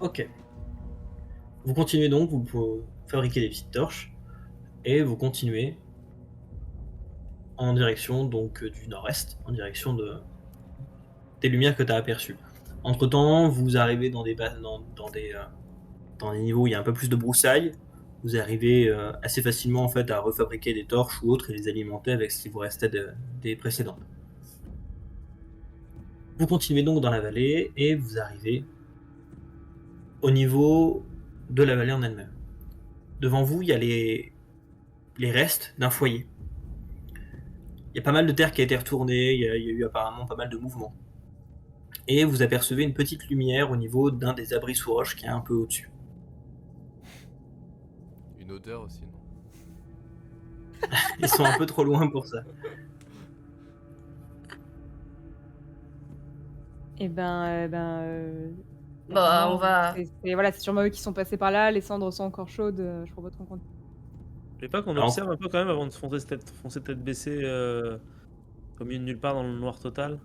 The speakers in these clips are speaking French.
Ok. Vous continuez donc, vous pouvez fabriquer des petites torches, et vous continuez en direction donc du nord-est, en direction des lumières que tu as aperçues. Entre-temps, vous arrivez dans des niveaux où il y a un peu plus de broussailles. Vous arrivez assez facilement en fait à refabriquer des torches ou autres et les alimenter avec ce qui vous restait des précédentes. Vous continuez donc dans la vallée et vous arrivez au niveau de la vallée en elle-même. Devant vous, il y a les restes d'un foyer. Il y a pas mal de terre qui a été retournée, il y a eu apparemment pas mal de mouvements. Et vous apercevez une petite lumière au niveau d'un des abris sous roche qui est un peu au-dessus. Une odeur aussi, non? Ils sont un peu trop loin pour ça. Et Bah, on normalement, va. voilà, c'est sûrement eux qui sont passés par là, les cendres sont encore chaudes, je propose qu'on continue. Je sais pas qu'on Alors, observe un peu quand même avant de foncer tête baissée au milieu de nulle part dans le noir total.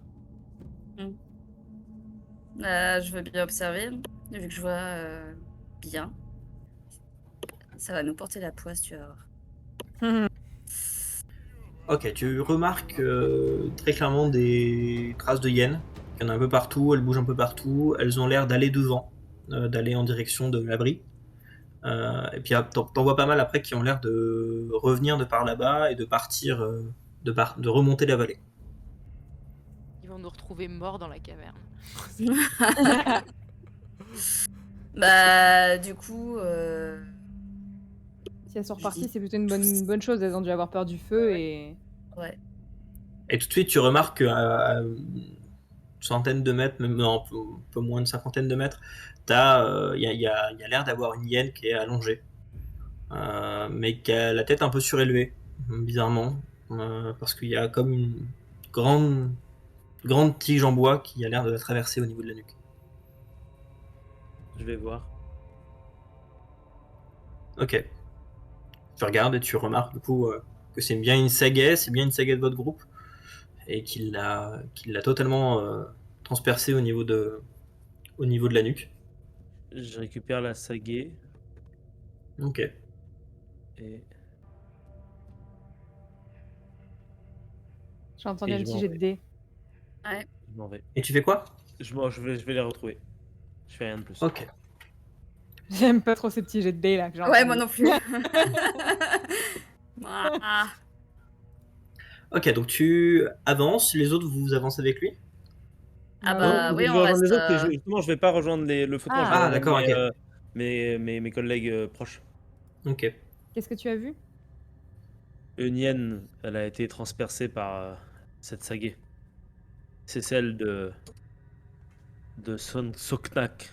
Je veux bien observer, vu que je vois bien. Ça va nous porter la poisse, tu vas voir. ok, tu remarques très clairement des traces de hyènes. Il y en a un peu partout, elles bougent un peu partout. Elles ont l'air d'aller devant, d'aller en direction de l'abri. Et puis t'en vois pas mal après qui ont l'air de revenir de par là-bas et de partir, de remonter la vallée. Ils vont nous retrouver morts dans la caverne. Bah, du coup. Si elles sont Je reparties, dis- c'est plutôt une bonne chose, elles ont dû avoir peur du feu et... Ouais. Et tout de suite, tu remarques qu'à une centaine de mètres, même non, un peu moins de cinquantaine de mètres, il y a l'air d'avoir une hyène qui est allongée, mais qui a la tête un peu surélevée, bizarrement, parce qu'il y a comme une grande tige en bois qui a l'air de la traverser au niveau de la nuque. Je vais voir. Ok. Tu regardes et tu remarques du coup que c'est bien une Sagaie, de votre groupe, et qu'il l'a totalement transpercé au niveau de la nuque. Je récupère la sagaie Ok. et J'ai entendu Et un je petit m'en jet de vais. dés. Ouais. je m'en vais. Et tu fais quoi? Je vais les retrouver. Je fais rien de plus. Ok. J'aime pas trop ces petits jets de dés là que j'ai Ouais, entendus. moi non plus. Ah. Ok, donc tu avances, les autres vous avancez avec lui? Ah Ouais, bah Non, oui, je on vais rejoindre reste. les autres, mais justement, je vais pas rejoindre le flottant, je vais Ah. rejoindre D'accord, ok. mes collègues proches. Ok. Qu'est-ce que tu as vu? Une hyène, elle a été transpercée par cette sagaie. C'est celle de Son Soknak.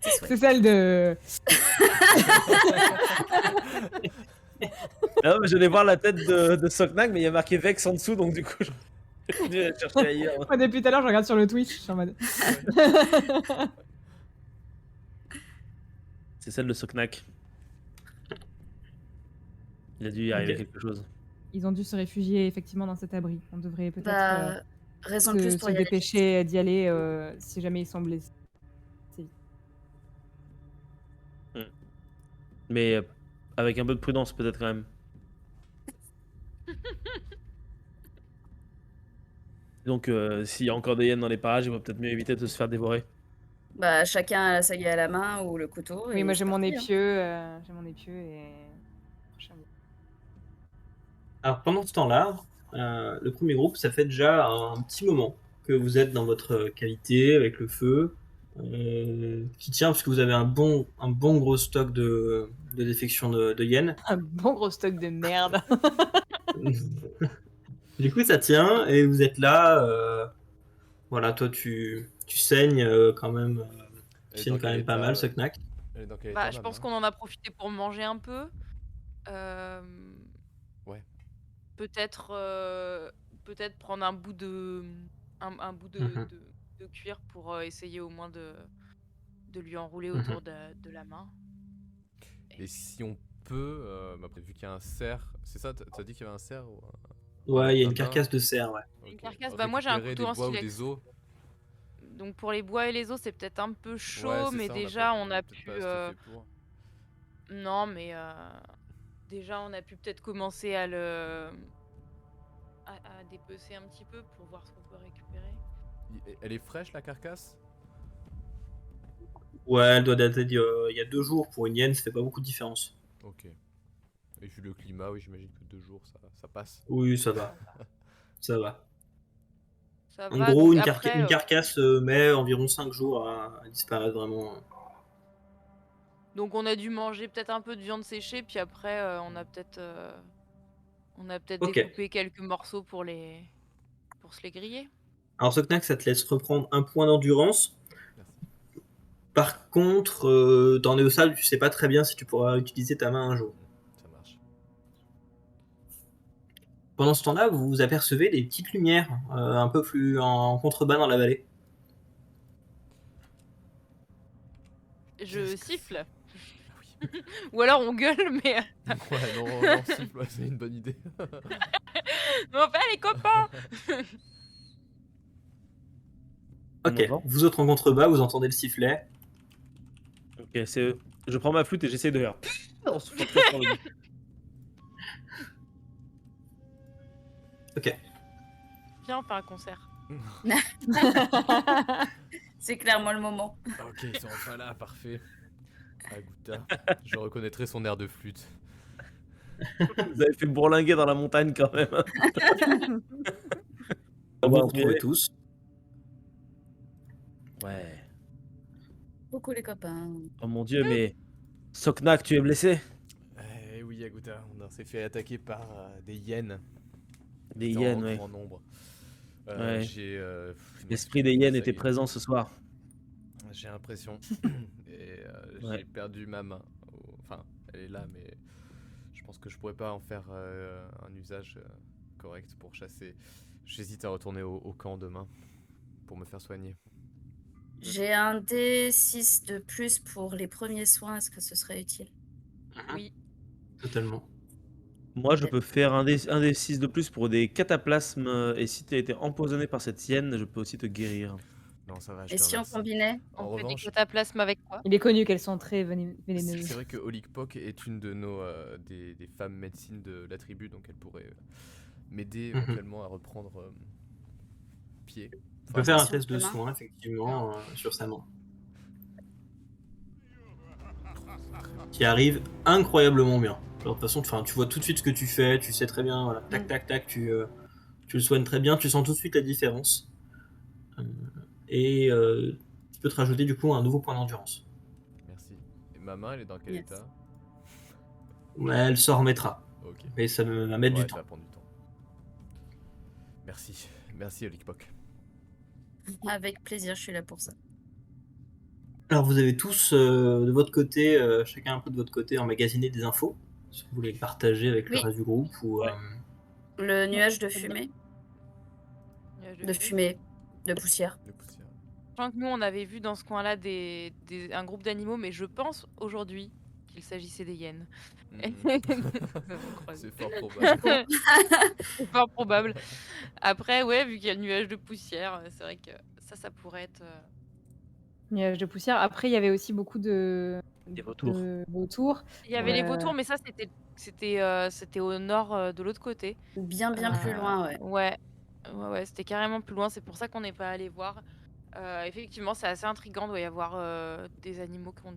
C'est celle de... Ah non, mais j'allais voir la tête de Soknak, mais il y a marqué Vex en dessous, donc du coup, j'ai dû la chercher ailleurs. Moi depuis tout à l'heure je regarde sur le Twitch, je suis en mode... C'est celle de Soknak. Il a dû y arriver Ok. quelque chose. Ils ont dû se réfugier effectivement dans cet abri. On devrait peut-être Bah, raison de plus pour se y aller. dépêcher d'y aller si jamais ils sont blessés. Mais avec un peu de prudence, peut-être quand même. Donc, s'il y a encore des hyènes dans les parages, il va peut-être mieux éviter de se faire dévorer. Bah, chacun a la sagaie à la main ou le couteau. Oui, et moi c'est j'ai mon parti, hein. épieu, et... Alors pendant ce temps-là, le premier groupe, ça fait déjà un petit moment que vous êtes dans votre cavité avec le feu, qui tient parce que vous avez un bon gros stock de défection de hyènes. Un bon gros stock de merde. Du coup, ça tient et vous êtes là. Voilà, toi tu saignes quand même. Tu Elle est saignes dans quand quel même pas état mal, Soknak. Elle est dans quel Bah, état je pense maintenant? qu'on en a profité pour manger un peu. Ouais. Peut-être peut-être prendre un bout de un bout Mhm. de cuir pour essayer au moins de lui enrouler Mhm. autour de la main. Et si on peut, après, vu qu'il y a un cerf, c'est ça, t'as dit qu'il y avait un cerf ou Ouais, il y a une dindin? carcasse de cerf, ouais. Ok. Une carcasse, bah moi j'ai un Récupérer couteau des en bois ou silex. des os. Donc pour les bois et les os, c'est peut-être un peu chaud, Ouais, c'est mais ça, déjà on a peut-être pu. pas assez fait pour. Non, mais déjà on a pu peut-être commencer à à dépecer un petit peu pour voir ce qu'on peut récupérer. Elle est fraîche la carcasse? Ouais, elle doit dater il y a 2 jours. Pour une hyène, ça fait pas beaucoup de différence. Ok. Et vu le climat, oui, j'imagine que 2 jours, ça passe. Oui, ça va. Ça va. Ça En va, gros, donc une après. carcasse met environ 5 jours à disparaître vraiment. Donc on a dû manger peut-être un peu de viande séchée, puis après on a peut-être Ok. découpé quelques morceaux pour se les griller. Alors, ce knack, ça te laisse reprendre un point d'endurance. Merci. Par contre, dans Néosal, tu sais pas très bien si tu pourras utiliser ta main un jour. Ça marche. Pendant ce temps-là, vous apercevez des petites lumières un peu plus en contrebas dans la vallée. Je Qu'est-ce que siffle. Ah oui. Ou alors on gueule, mais. Ouais, non, siffle, ouais, c'est une bonne idée. Enfin, les copains. On Ok, m'entend vous autres en contrebas, vous entendez le sifflet. Ok, je prends ma flûte et j'essaie de faire. En soufflant très fort le micro. Ok. Viens, on fait un concert. C'est clairement le moment. Ok, ils sont enfin là, parfait. Agouta, je reconnaîtrai son air de flûte. Vous avez fait bourlinguer dans la montagne quand même. Vous va vous retrouvez envirer. tous. Ouais. Beaucoup les copains. Oh mon dieu, mais. Soknak, tu es blessé? Eh oui, Agouta, on s'est fait attaquer par des hyènes. Des C'était hyènes, en ouais. grand nombre. Ouais. J'ai. L'esprit des hyènes était présent ce soir. J'ai l'impression. Et Ouais. j'ai perdu ma main. Enfin, elle est là, mais je pense que je pourrais pas en faire un usage correct pour chasser. J'hésite à retourner au camp demain pour me faire soigner. J'ai un D6 de plus pour les premiers soins. Est-ce que ce serait utile? Oui. Totalement. Moi, je peux faire un des 6 de plus pour des cataplasmes. Et si tu as été empoisonné par cette hyène, je peux aussi te guérir. Non, ça va, je Et te si on remercie. combinait? En On fait des revanche, cataplasmes avec quoi? Il est connu qu'elles sont très c'est vénéneuses. vrai que Olikpok est une de nos des femmes médecines de la tribu, donc elle pourrait m'aider éventuellement à reprendre pied. On peut faire un Sur test de la main. soin, effectivement, sur sa main. Qui arrive incroyablement bien. Alors, de toute façon, tu vois tout de suite ce que tu fais, tu sais très bien, voilà, tac, tac, tac, tu le soignes très bien, tu sens tout de suite la différence. Et tu peux te rajouter du coup un nouveau point d'endurance. Merci. Et ma main, elle est dans quel Yes. état? Ouais, elle s'en remettra, Ok. mais ça va mettre Ouais, du ça temps. va prendre du temps. Merci. Merci Olikpok. Avec plaisir, je suis là pour ça. Alors vous avez tous de votre côté, chacun un peu de votre côté, emmagasiné des infos. Si vous voulez les partager avec le Oui. reste du groupe ou. Ouais. Le nuage de fumée, Nuage de fumée, de poussière. De poussière. Je pense que nous, on avait vu dans ce coin-là un groupe d'animaux, mais je pense aujourd'hui qu'il s'agissait des hyènes. C'est fort probable. C'est fort probable. Après, ouais, vu qu'il y a le nuage de poussière, c'est vrai que ça pourrait être. Nuage de poussière. Après, il y avait aussi beaucoup de Des vautours. vautours. Il y avait les Ouais. vautours, mais ça, c'était au nord de l'autre côté. Bien plus loin, ouais. Ouais, c'était carrément plus loin. C'est pour ça qu'on n'est pas allé voir. Effectivement, c'est assez intriguant. Il doit y avoir des animaux qui ont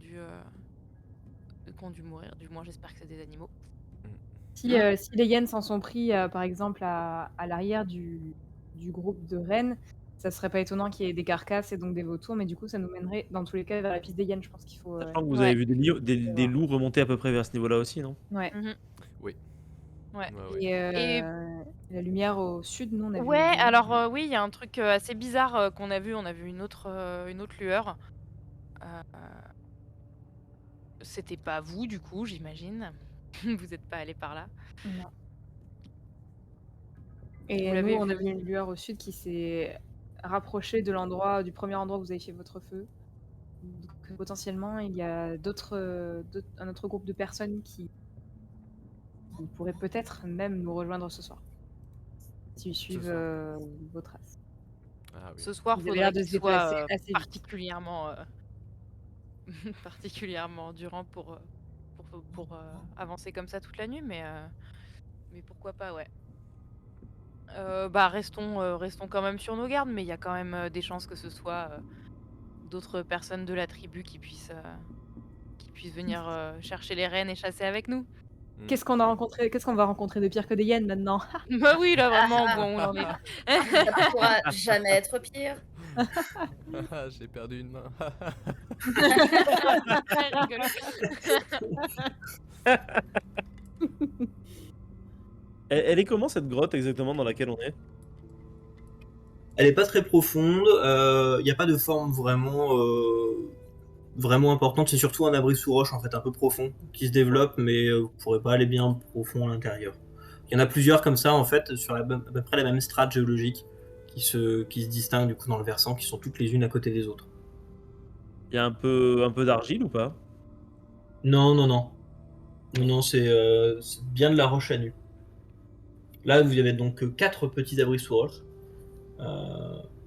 dû mourir. Du moins, j'espère que c'est des animaux. Si les hyènes s'en sont pris, par exemple, à l'arrière du groupe de rennes, ça serait pas étonnant qu'il y ait des carcasses et donc des vautours, mais du coup, ça nous mènerait dans tous les cas vers la piste des hyènes. Je pense qu'il faut. Sachant que vous Ouais. avez vu des loups remonter à peu près vers ce niveau-là aussi, non? Ouais. Mhm. Oui. Ouais. Ouais. Et la lumière au sud, nous, on a vu. Ouais, alors oui, il y a un truc assez bizarre qu'on a vu. On a vu une autre lueur. C'était pas vous, du coup, j'imagine. Vous êtes pas allé par là. Non. Et Vous l'avez nous, on a vu vu une lueur au sud qui s'est rapprochée du premier endroit où vous avez fait votre feu. Donc, potentiellement, il y a un autre groupe de personnes qui pourraient peut-être même nous rejoindre ce soir. S'ils suivent vos traces. Ah oui. Ce soir, Vous avez faudrait l'air de qu'il se déplacer soit assez vite. particulièrement, particulièrement endurant pour avancer comme ça toute la nuit, mais pourquoi pas, ouais. Bah, restons quand même sur nos gardes, mais il y a quand même des chances que ce soit d'autres personnes de la tribu qui puissent venir chercher les rennes et chasser avec nous. Qu'est-ce qu'on va rencontrer de pire que des hyènes maintenant? Bah oui, là vraiment, bon, on en est. Ça pourra jamais être pire. J'ai perdu une main. Elle rigole. Elle est comment cette grotte exactement dans laquelle on est? Elle est pas très profonde, il n'y a pas de forme vraiment importante, c'est surtout un abri sous roche en fait un peu profond qui se développe, mais vous pourrez pas aller bien profond à l'intérieur. Il y en a plusieurs comme ça en fait sur à peu près la même strate géologique qui se distinguent du coup dans le versant, qui sont toutes les unes à côté des autres. Il y a un peu d'argile ou pas? Non, non, non. Non, c'est bien de la roche à nu. Là, vous avez donc 4 petits abris sous roche.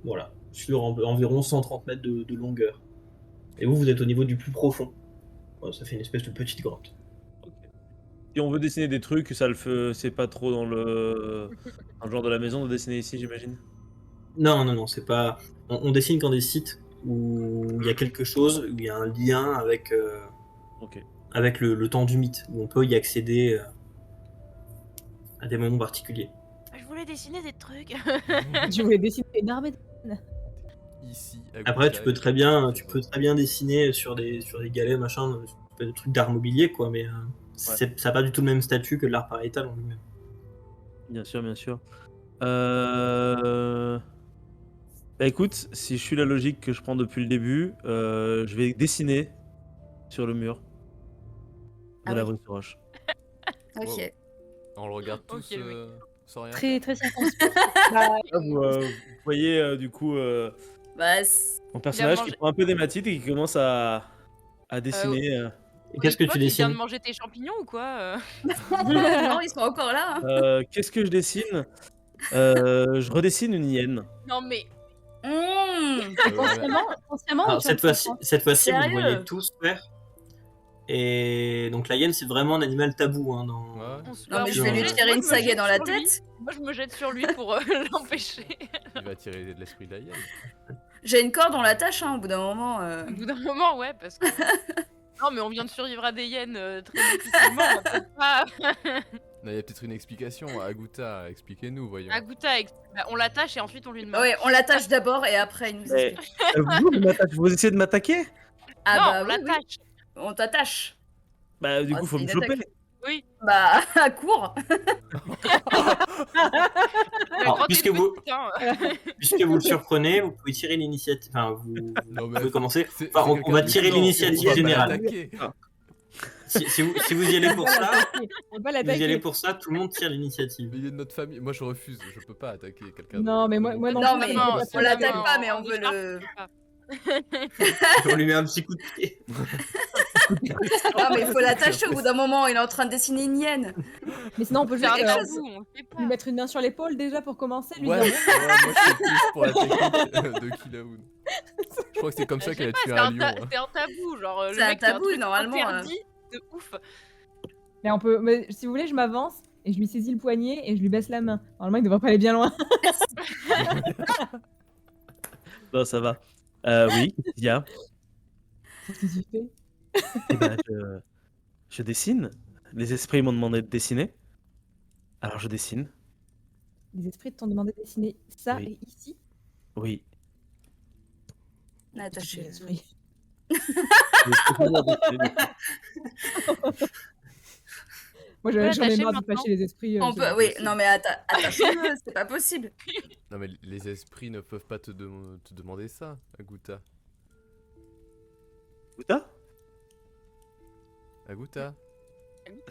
Voilà, sur environ 130 mètres de longueur. Et vous êtes au niveau du plus profond. Voilà, ça fait une espèce de petite grotte. Si on veut dessiner des trucs, ça le fait, c'est pas trop dans le genre de la maison de dessiner ici, j'imagine. Non, non, non, c'est pas. On dessine quand des sites où il y a quelque chose, où il y a un lien avec, Ok. avec le temps du mythe, où on peut y accéder à des moments particuliers. Je voulais dessiner des trucs. Je voulais dessiner une armée de hyènes. Ici, Après, tu peux très bien dessiner sur des galets, machin, des trucs d'art mobilier, quoi, mais ça n'a pas du tout le même statut que de l'art pariétal en lui-même. Bien sûr, bien sûr. Bah écoute, si je suis la logique que je prends depuis le début, je vais dessiner sur le mur de Ah la oui. rue Roche. Ok. Wow. On le regarde tous Ok, oui. sans rien Très, faire. très circonspect. Bah, Vous voyez du coup Bah, mon personnage qui mangé- prend un peu des matites et qui commence à dessiner. Et qu'est-ce que Toi, tu tu viens de dessines? manger tes champignons ou quoi non, ils sont encore là. Qu'est-ce que je dessine? Je redessine une hyène. Non mais consciemment, Alors, tu es en train de cette fois-ci, vous le Sérieux? voyez tous faire. Et donc la hyène, c'est vraiment un animal tabou. Hein, dans... Ouais. on se Non, mais fait je vais lui manger. tirer Moi, une je me sagaie jette dans la sur lui. tête. Moi, je me jette sur lui pour l'empêcher. Il va tirer de l'esprit de la hyène. J'ai une corde, on l'attache au bout d'un moment. Au bout d'un moment, ouais, parce que. Non, mais on vient de survivre à des hyènes très difficilement. On va peut-être pas. Non, il y a peut-être une explication. Agouta, expliquez-nous, voyons. Agouta, bah, on l'attache et ensuite on lui demande. Ouais, on l'attache d'abord et après il nous Mais- explique. Vous essayez de m'attaquer? Ah non, bah on oui, oui. l'attache. On t'attache. Bah du Oh, coup faut c'est me une choper. attaque. Oui. Bah, à court. Alors, Quand t'es puisque vous- petite, hein. Puisque vous le surprenez, vous pouvez tirer l'initiative. Enfin, vous Non, mais pouvez commencer. c'est Enfin, on quelqu'un va de tirer prudent, l'initiative on va pas générale. l'attaquer. Si vous y allez pour ça, On va vous y allez l'attaquer. pour ça, tout le monde tire l'initiative. Mais il est de notre famille. Moi, je refuse. Je peux pas attaquer quelqu'un. Non, mais moi non Non, plus, mais je on peux pas on l'attaque faire. pas, mais on en veut écharpe, le. je peux pas. On lui met un petit coup de pied. Non, mais il faut l'attacher au bout d'un moment. Il est en train de dessiner une hyène. Mais sinon, on peut C'est juste un quelque chose. tabou, on le fait pas. lui mettre une main sur l'épaule déjà pour commencer, lui Ouais, dire moi je suis plus pour la technique de Kilaoun. Je crois que c'est comme Bah, ça je qu'elle sais a pas, tué c'est un un, lion. hein. c'est un tabou, genre C'est le un mec fait tabou, truc normalement, interdit de ouf. Mais on peut, mais si vous voulez, je m'avance et je lui saisis le poignet et je lui baisse la main. Normalement, il devrait pas aller bien loin. Non, ça va. Oui, qu'est-ce qu'il y a? Qu'est-ce que tu fais? Eh ben, je dessine. Les esprits m'ont demandé de dessiner. Alors je dessine. Les esprits t'ont demandé de dessiner ça Oui. et ici. Oui. Attaché. Les esprits. Moi, peut j'en ai attacher marre de maintenant. fâcher les esprits. On c'est peut, bon. oui, non mais attache-le, c'est pas possible. Non, mais les esprits ne peuvent pas te demander ça, Agouta. Agouta? Agouta.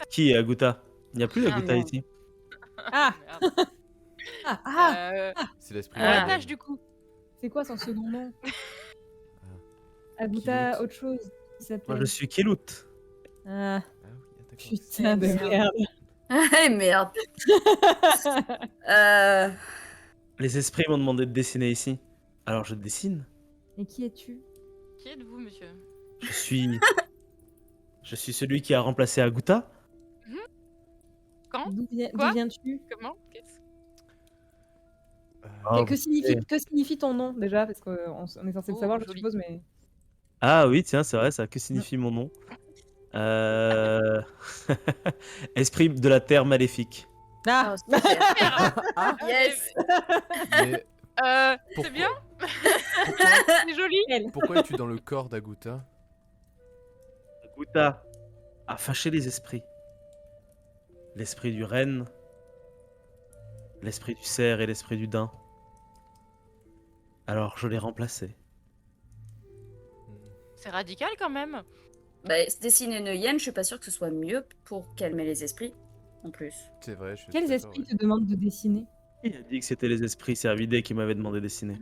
Qui est Agouta? Il n'y a plus Ah, d'Agouta non. ici. Ah, Merde. ah, C'est l'esprit On de la l'attache hyène. du coup. c'est quoi son second nom? Ah, Agouta, Kilout. autre chose. Il Moi s'appelle. je suis Kilout. Ah, Ah oui, d'accord. putain de Merde. merde. Eh merde. Euh, Les esprits m'ont demandé de dessiner ici. Alors je dessine. Et qui es-tu? Qui êtes-vous, monsieur? Je suis... je suis celui qui a remplacé Aguta. Quand? D'où Quoi? viens-tu? Comment? Qu'est-ce Ah, Que signifie ton nom déjà? Parce qu'on on est censé le Oh, savoir, je joli. suppose, mais. Ah oui, tiens, c'est vrai, ça. Que signifie mon nom? Euh... Esprit de la terre maléfique. Ah! Oh, super. Ah, Yes. mais c'est pourquoi, bien? C'est joli? pourquoi es-tu dans le corps d'Aguta? Aguta a fâché les esprits. L'esprit du renne, l'esprit du cerf et l'esprit du daim. Alors je l'ai remplacé. C'est radical quand même. Bah, dessiner une hyène, je suis pas sûre que ce soit mieux pour calmer les esprits, en plus. C'est vrai, je suis Quels d'accord, esprits ouais. te demandent de dessiner? Il a dit que c'était les esprits cervidés qui m'avaient demandé de dessiner.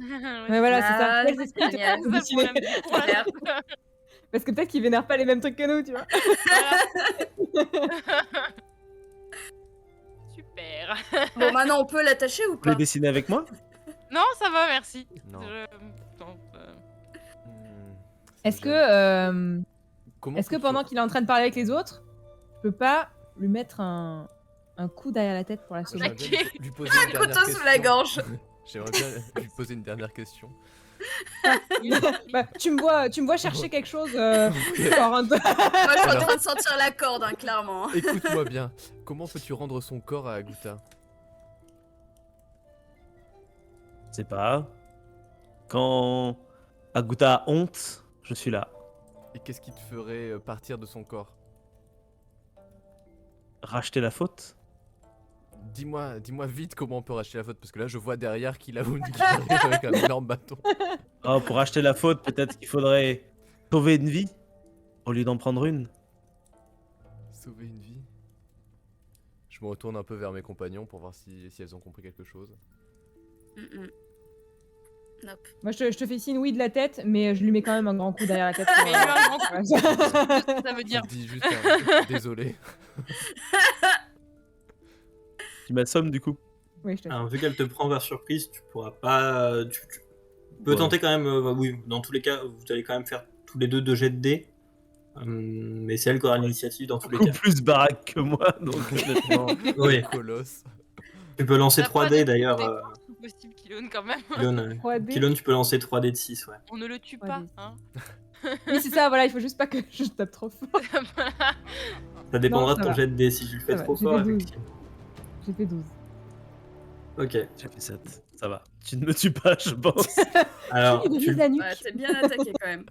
Ouais, voilà, c'est ça. Ah, Quels esprits te génial. demandent de C'est ça le dessiner? problème. Parce que peut-être qu'ils vénèrent pas les mêmes trucs que nous, tu vois. Voilà. Super. Bon, maintenant, on peut l'attacher ou Vous voulez pas? dessiner avec moi? Non, ça va, merci. Non. Non, Est-ce que, Comment est-ce que peux-tu- pendant qu'il est en train de parler avec les autres, je peux pas lui mettre un coup derrière la tête pour la sauver? J'aimerais bien lui poser Un une dernière couteau sous la question. gorge. J'aimerais bien lui poser une dernière question. Bah, tu me vois chercher quelque chose. Genre un- Moi, je suis en Alors. train de sentir la corde, hein, clairement. Écoute-moi bien. Comment peux-tu rendre son corps à Aguta? Je sais pas. Quand Aguta a honte, je suis là. Et qu'est-ce qui te ferait partir de son corps? Racheter la faute? Dis-moi vite comment on peut racheter la faute, parce que là je vois derrière qu'il a qui arrive avec un énorme bâton. Oh, pour racheter la faute, peut-être qu'il faudrait sauver une vie au lieu d'en prendre une. Sauver une vie. Je me retourne un peu vers mes compagnons pour voir si elles ont compris quelque chose. Nope. Moi, je te fais signe oui de la tête, mais je lui mets quand même un grand coup derrière la tête. pour, Mais lui, un grand coup. Ouais. Ça veut dire. Tu dis juste désolé. Tu m'assommes du coup. Oui, je te Alors, vu qu'elle te prend par surprise, tu pourras pas. Tu peux Ouais. tenter quand même. Oui, dans tous les cas, vous allez quand même faire tous les deux 2 jets de dés. Mais c'est elle qui aura l'initiative dans tous les Beaucoup cas. plus baraque que moi, donc honnêtement. Oui, Colosse. tu peux lancer T'as 3 pas dés des- d'ailleurs. des forces ou possible, Kylone, quand même. Kylone, 3D. Kylone, tu peux lancer 3 dés de 6, ouais. On ne le tue Ouais, pas, des- hein. Oui, c'est ça, voilà, il faut juste pas que je tape trop fort. Voilà. Ça dépendra Non, de ça ton va. jet de dés. Si tu le fais Ça va, trop j'ai fort, fait 12. effectivement. J'ai fait 12. Ok. J'ai fait 7. Ça va. Tu ne me tues pas, je pense. Alors, Il tu, vise la nuque. Ouais, t'es bien attaqué quand même.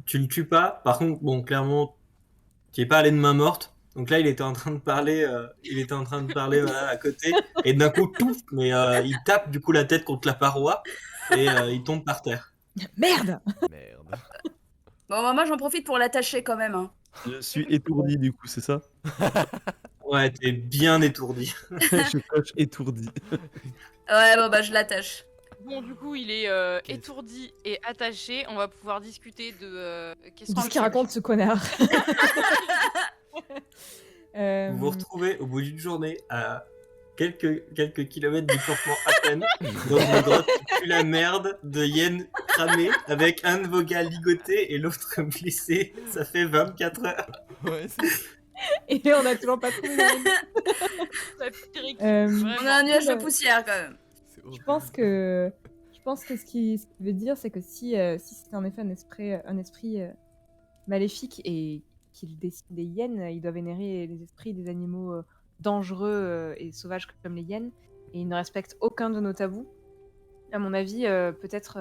tu le tues pas. Par contre, bon, clairement, tu es pas allé de main morte. Donc là, il était en train de parler, voilà, à côté, et d'un coup, tout, mais il tape du coup la tête contre la paroi et il tombe par terre. Merde! Merde. Bon, moi, j'en profite pour l'attacher quand même. Hein. Je suis étourdi du coup, c'est ça? Ouais, t'es bien étourdi. Je coche étourdi. Ouais, bon, bah, je l'attache. Bon, du coup, il est étourdi et attaché. On va pouvoir discuter de qu'est-ce Qu'est-ce qu'il raconte, ce connard? Vous vous retrouvez au bout d'une journée à quelques kilomètres du campement à peine, dans une grotte qui pue la merde de hyènes cramées, avec un de vos gars ligoté et l'autre blessé. Ça fait 24 heures. Ouais, Et on a toujours pas trouvé le On a un nuage de poussière quand même. c'est Je horrible. pense que ce qu'il veut dire, c'est que si c'est en effet un esprit maléfique et qu'il décide des hyènes, il doit vénérer les esprits des animaux dangereux et sauvages comme les hyènes, et il ne respecte aucun de nos tabous. À mon avis, peut-être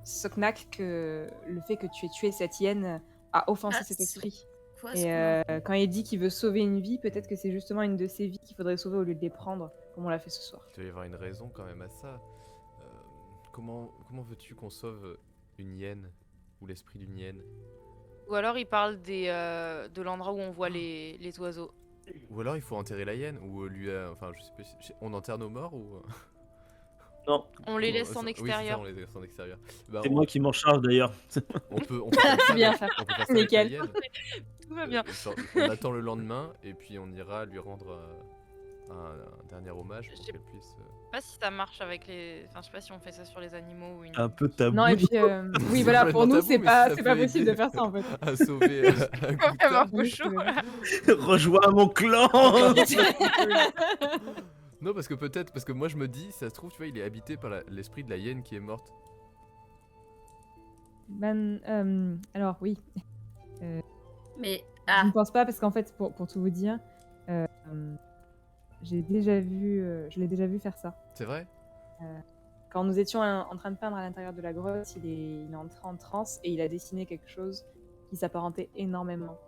Soknak, que le fait que tu aies tué cette hyène a offensé Ah, cet c'est- esprit. Quoi, Et quand il dit qu'il veut sauver une vie, peut-être que c'est justement une de ses vies qu'il faudrait sauver au lieu de les prendre, comme on l'a fait ce soir. Il doit y avoir une raison quand même à ça. Comment veux-tu qu'on sauve une hyène ou l'esprit d'une hyène? Ou alors il parle de l'endroit où on voit les oiseaux. Ou alors il faut enterrer la hyène ou lui enfin je sais pas on enterre nos morts ou Non, On les laisse Oui, en c'est ça, extérieur. on les laisse en extérieur. Bah, c'est moi qui m'en charge d'ailleurs. on peut faire ça Bien avec- ça. on peut faire ça avec la Nickel. hyène. Tout va bien. On attend le lendemain et puis on ira lui rendre un dernier hommage pour Je sais qu'elle puisse. Je sais pas si ça marche avec les. Enfin, je sais pas si on fait ça sur les animaux ou une. Un peu tabou. Non, et puis, oui, voilà, complètement pour nous, tabou, c'est mais pas, ça c'est pas peut possible aider. de faire ça, en fait. À sauver Quand même un Agouta. peu chaud. Rejoins mon clan. Non, parce que peut-être, parce que moi je me dis, ça se trouve, tu vois, il est habité par l'esprit de la hyène qui est morte. Alors, oui. Mais Je ne pense pas, parce qu'en fait, pour tout vous dire, euh, je l'ai déjà vu faire ça. C'est vrai? Quand nous étions en train de peindre à l'intérieur de la grotte, il est entré en transe et il a dessiné quelque chose qui s'apparentait énormément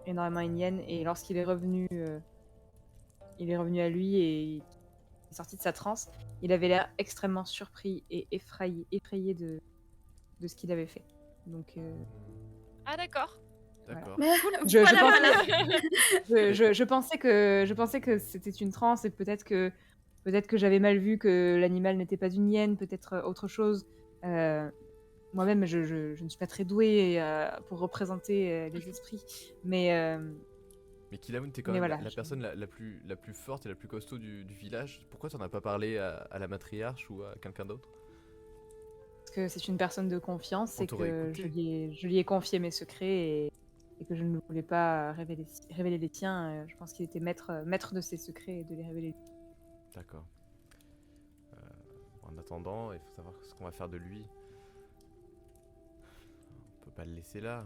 à une hyène. Et lorsqu'il est revenu, à lui et il est sorti de sa transe, il avait l'air extrêmement surpris et effrayé de ce qu'il avait fait. Donc, Ah, d'accord. D'accord. Mais je voilà, pensais- voilà. je pensais que c'était une transe et peut-être que j'avais mal vu que l'animal n'était pas une hyène, peut-être autre chose. Moi-même, je ne suis pas très douée pour représenter les esprits, mais Mais Kilamun, t'es quand Mais même voilà, la je- personne la plus forte et la plus costaud du village. Pourquoi t'en as pas parlé à la matriarche ou à quelqu'un d'autre? parce que c'est une personne de confiance On et t'aurait que écouté. je lui ai confié mes secrets et que je ne voulais pas révéler les tiens. Je pense qu'il était maître de ses secrets et de les révéler. D'accord. En attendant, il faut savoir ce qu'on va faire de lui. On peut pas le laisser là.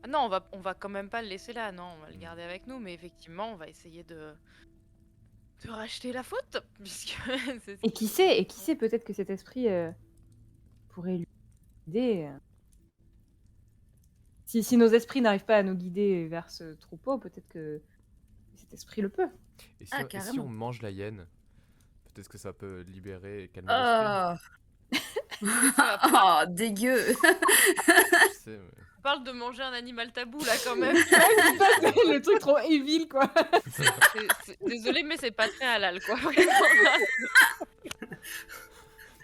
Ah non, on va quand même pas le laisser là, non, on va le garder avec nous, mais effectivement, on va essayer de racheter la faute, puisque c'est Et qui sait, peut-être que cet esprit pourrait lui guider. Si nos esprits n'arrivent pas à nous guider vers ce troupeau, peut-être que cet esprit le peut. Et si, Ah, et si carrément. on mange la hyène, peut-être que ça peut libérer et calmer l'esprit. Oh, dégueu. Je sais, mais... On parle de manger un animal tabou là quand même. Le truc trop evil, quoi. Désolé, mais c'est pas très halal quoi. Vraiment.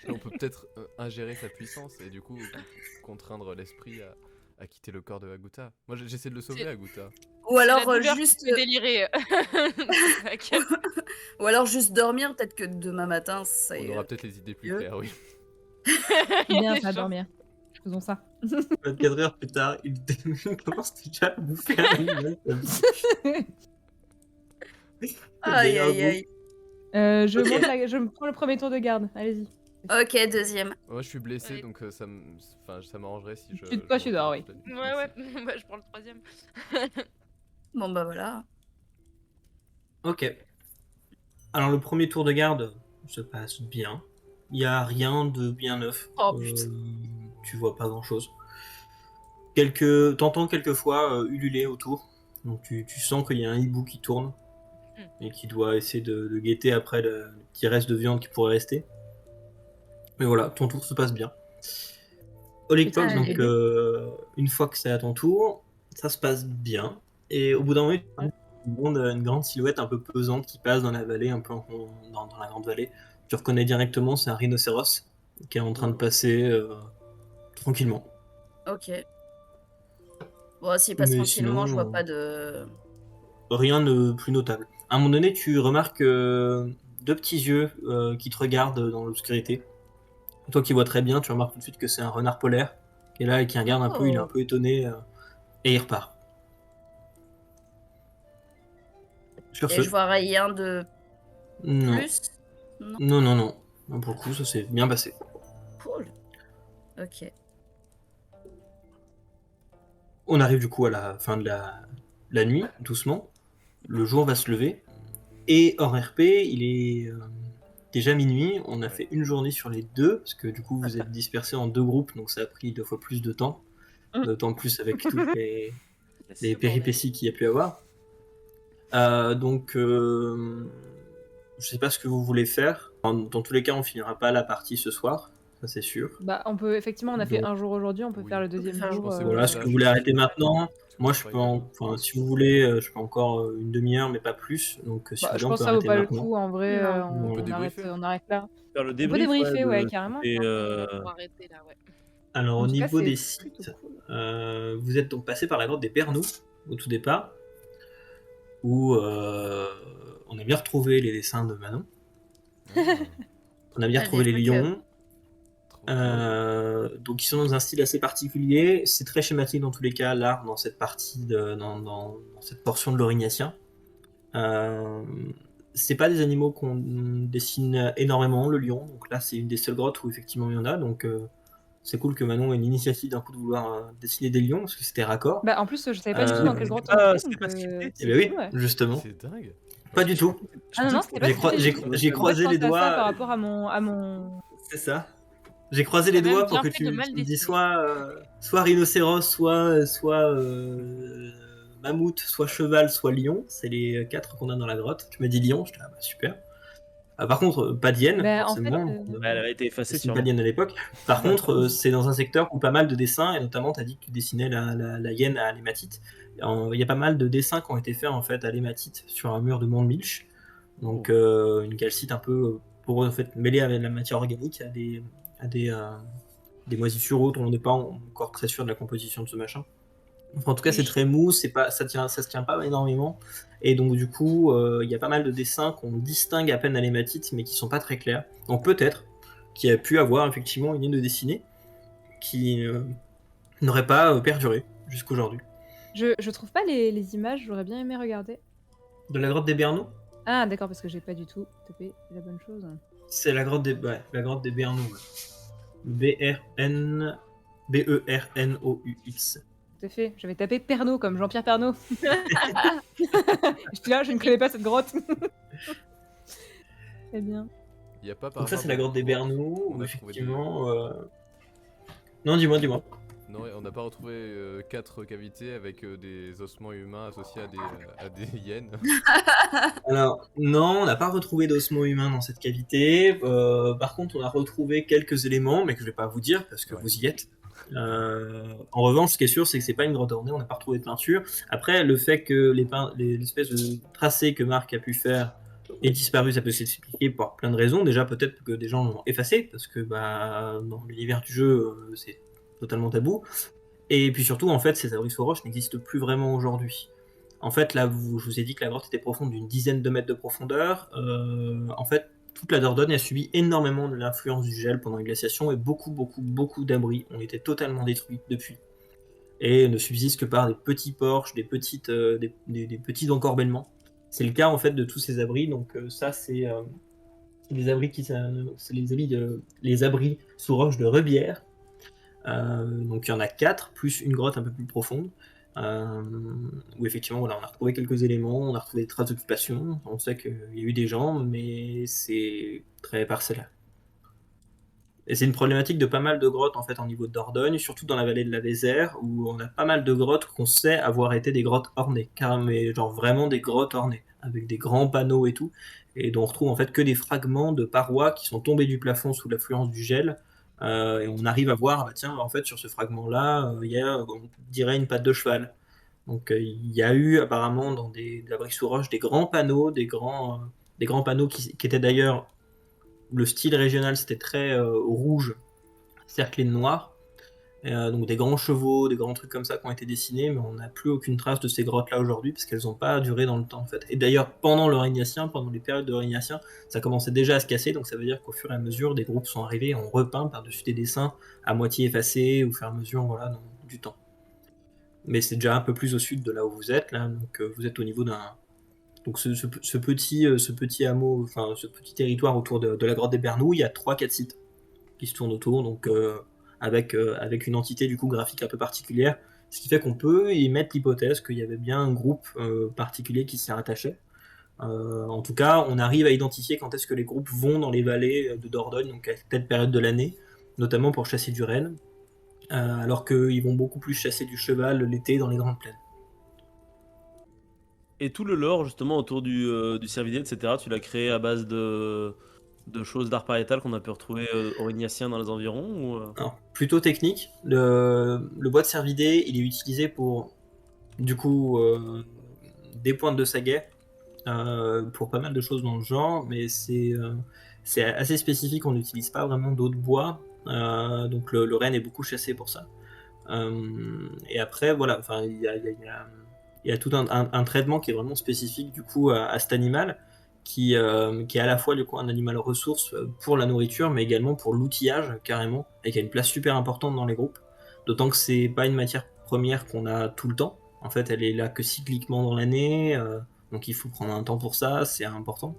on peut peut-être ingérer sa puissance et du coup contraindre l'esprit à quitter le corps de Agouta. Moi j'essaie de le sauver, C'est- Agouta. Ou alors La douleur juste qui fait délirer. T'inquiète. ou alors juste dormir, peut-être que demain matin ça On ira aura peut-être les idées plus mieux. claires, oui. Il y a Bien, des ça, chances. dormir. Faisons ça. 24 heures plus tard, il commence déjà à bouffer un animal. Aïe aïe aïe. Je me prends le premier tour de garde. Allez-y. Ok, deuxième. Moi je suis blessé Ouais. donc ça m'arrangerait si je. Tu dors, oui. Ouais, ouais, bah, je prends le troisième. Bon bah voilà. Ok. Alors le premier tour de garde se passe bien. Il n'y a rien de bien neuf. Oh, putain. Tu vois pas grand chose. T'entends quelquefois ululer autour. Donc tu sens qu'il y a un hibou qui tourne et qui doit essayer de guetter après le petit reste de viande qui pourrait rester. Mais voilà, ton tour se passe bien. Olictox, Putain, donc j'ai une fois que c'est à ton tour, ça se passe bien. Et au bout d'un moment, une grande silhouette un peu pesante qui passe dans la vallée, un peu dans la grande vallée. Tu reconnais directement, c'est un rhinocéros qui est en train de passer tranquillement. Ok. Bon, s'il passe Mais tranquillement, je vois sinon, pas de. rien de plus notable. À un moment donné, tu remarques deux petits yeux qui te regardent dans l'obscurité. Toi qui vois très bien, tu remarques tout de suite que c'est un renard polaire qui est là et qui regarde un peu, il est un peu étonné et il repart. Sur Et ce, je vois rien de non. plus. Non. Non. Non, pour le coup, ça s'est bien passé. Cool. Ok. On arrive du coup à la fin de la nuit, doucement. Le jour va se lever. Et hors RP, il est déjà minuit. On a fait une journée sur les deux, parce que du coup, vous êtes dispersés en deux groupes, donc ça a pris 2 fois plus de temps. D'autant plus avec toutes les péripéties qu'il y a pu avoir. Donc, je sais pas ce que vous voulez faire. Dans tous les cas, on finira pas la partie ce soir, ça c'est sûr. Bah, on peut, effectivement, on a fait Donc, un jour aujourd'hui, on peut oui. faire le deuxième On peut faire- jour. Je pensais Voilà, Ouais, si ça, vous voulez je- arrêter maintenant, Parce que moi c'est je pas peux, évident. enfin, si vous voulez, je peux encore une demi-heure, mais pas plus. Donc si Bah, vous je voulez, on pense peut que ça vaut arrêter pas le maintenant. coup, en vrai, Non. On peut on arrête, débriefer. on arrête là. Faire le On peut débrief, débriefer, ouais, de- carrément. et, Pour arrêter là, ouais. Alors En au tout cas, niveau c'est des plutôt sites, cool. vous êtes donc passé par la grotte des Bernoux au tout départ, où on a bien retrouvé les dessins de Manon. Ah, On a bien Ah, retrouvé des les trucs, lions. trop cool. Donc ils sont dans un style assez particulier. C'est très schématique dans tous les cas, l'art dans cette partie, dans cette portion de l'Aurignacien. C'est pas des animaux qu'on dessine énormément, le lion. Donc là, c'est une des seules grottes où effectivement il y en a. Donc c'est cool que Manon ait une initiative d'un coup de vouloir dessiner des lions, parce que c'était raccord. Bah, en plus, je savais pas du tout dans quelle C'était grotte pas- on était, c'était donc pas scripté. Eh c'est ben oui, cool, ouais. justement. C'est dingue. Pas du tout. Ah non, non, c'était pas J'ai scripté du tout. j'ai En fait, croisé je les pensais à ça doigts. par rapport à mon... C'est ça. J'ai croisé T'as les même doigts pour bien que fait de tu mal me dis dessiner. soit rhinocéros, soit mammouth, soit cheval, soit lion. C'est les 4 qu'on a dans la grotte. Tu m'as dit lion, je te dis, ah bah super. Par contre, pas d'hyène, Bah, en fait, forcément. On Elle avait été effacée dessine pas sûrement. d'hyène à l'époque. Par contre, c'est dans un secteur où pas mal de dessins, et notamment, tu as dit que tu dessinais la hyène à l'hématite. Il y a pas mal de dessins qui ont été faits en fait à l'hématite sur un mur de Mont-de-Milch. Donc, une calcite un peu pour en fait mêler avec la matière organique à des moisissures autres. On n'est pas encore très sûr de la composition de ce machin. Enfin, en tout cas, c'est très mou, ça se tient pas énormément. Et donc, du coup, il y a pas mal de dessins qu'on distingue à peine à l'hématite, mais qui sont pas très clairs. Donc, peut-être qu'il y a pu avoir effectivement une ligne de dessinée qui n'aurait pas perduré jusqu'aujourd'hui. Je trouve pas les images, j'aurais bien aimé regarder. De la grotte des Bernoux, Ah, d'accord, parce que j'ai pas du tout tapé la bonne chose. c'est la grotte la grotte des Bernoux. B-R-N... B-E-R-N-O-U-X. Tout à fait, j'avais tapé Pernod comme Jean-Pierre Pernaut. J'étais là, je ne connais pas cette grotte. Très bien. Il y a pas par Donc ça, hasard c'est la dans grotte des le Bernoux, on où a trouvé effectivement... Non, dis-moi. Non, on n'a pas retrouvé 4 cavités avec des ossements humains associés à des hyènes. Alors, non, on n'a pas retrouvé d'ossements humains dans cette cavité. Par contre, on a retrouvé quelques éléments, mais que je vais pas vous dire, parce que Ouais. vous y êtes. En revanche, ce qui est sûr, c'est que c'est pas une grotte ornée, on n'a pas retrouvé de peinture. Après, le fait que l'espèce de tracé que Marc a pu faire ait disparu, ça peut s'expliquer par plein de raisons. Déjà, peut-être que des gens l'ont effacé, parce que dans l'univers du jeu, c'est totalement tabou. Et puis surtout, en fait, ces abris sous roche n'existent plus vraiment aujourd'hui. En fait, là, je vous ai dit que la grotte était profonde d'une dizaine de mètres de profondeur. En fait, toute la Dordogne a subi énormément de l'influence du gel pendant les glaciations et beaucoup d'abris ont été totalement détruits depuis. Et ne subsistent que par des petits porches, des petits encorbellements. C'est le cas en fait de tous ces abris. Donc ça, c'est les abris c'est les abris sous roche de Rebière. Donc il y en a 4, plus une grotte un peu plus profonde, où effectivement voilà, on a retrouvé quelques éléments, on a retrouvé des traces d'occupation, on sait qu'il y a eu des gens, mais c'est très parcellaire. Et c'est une problématique de pas mal de grottes en fait en niveau de Dordogne, surtout dans la vallée de la Vézère, où on a pas mal de grottes qu'on sait avoir été des grottes ornées, mais genre vraiment des grottes ornées, avec des grands panneaux et tout, et dont on retrouve en fait que des fragments de parois qui sont tombés du plafond sous l'affluence du gel, et on arrive à voir, bah, tiens, en fait sur ce fragment-là, il y a, on dirait une patte de cheval. Donc il y a eu apparemment dans des abris sous roche des grands panneaux, des grands panneaux qui étaient d'ailleurs le style régional, c'était très rouge, cerclé de noir. Donc des grands chevaux, des grands trucs comme ça qui ont été dessinés, mais on n'a plus aucune trace de ces grottes-là aujourd'hui parce qu'elles n'ont pas duré dans le temps en fait. Et d'ailleurs, pendant l'Aurignacien, pendant les périodes de l'Aurignacien, ça commençait déjà à se casser, donc ça veut dire qu'au fur et à mesure, des groupes sont arrivés et ont repeint par-dessus des dessins à moitié effacés au fur et à mesure voilà, du temps. Mais c'est déjà un peu plus au sud de là où vous êtes, là, donc vous êtes au niveau d'un. Donc ce petit hameau, enfin ce petit territoire autour de la grotte des Bernoux, il y a 3-4 sites qui se tournent autour, donc avec une entité du coup graphique un peu particulière, ce qui fait qu'on peut y mettre l'hypothèse qu'il y avait bien un groupe particulier qui s'y rattachait. En tout cas, on arrive à identifier quand est-ce que les groupes vont dans les vallées de Dordogne, donc à telle période de l'année, notamment pour chasser du renne, alors qu'ils vont beaucoup plus chasser du cheval l'été dans les grandes plaines. Et tout le lore justement autour du cervidé, etc., tu l'as créé à base de choses d'art pariétal qu'on a pu retrouver aurignacien dans les environs ou... Alors, plutôt technique, le bois de cervidé, il est utilisé pour, du coup, des pointes de saguet, pour pas mal de choses dans le genre, mais c'est assez spécifique, on n'utilise pas vraiment d'autres bois, donc le renne est beaucoup chassé pour ça. Et après, voilà, enfin, il y a tout un traitement qui est vraiment spécifique du coup à cet animal. qui est à la fois du coup un animal ressource pour la nourriture, mais également pour l'outillage carrément, et qui a une place super importante dans les groupes. D'autant que c'est pas une matière première qu'on a tout le temps. En fait, elle est là que cycliquement dans l'année, donc il faut prendre un temps pour ça, c'est important.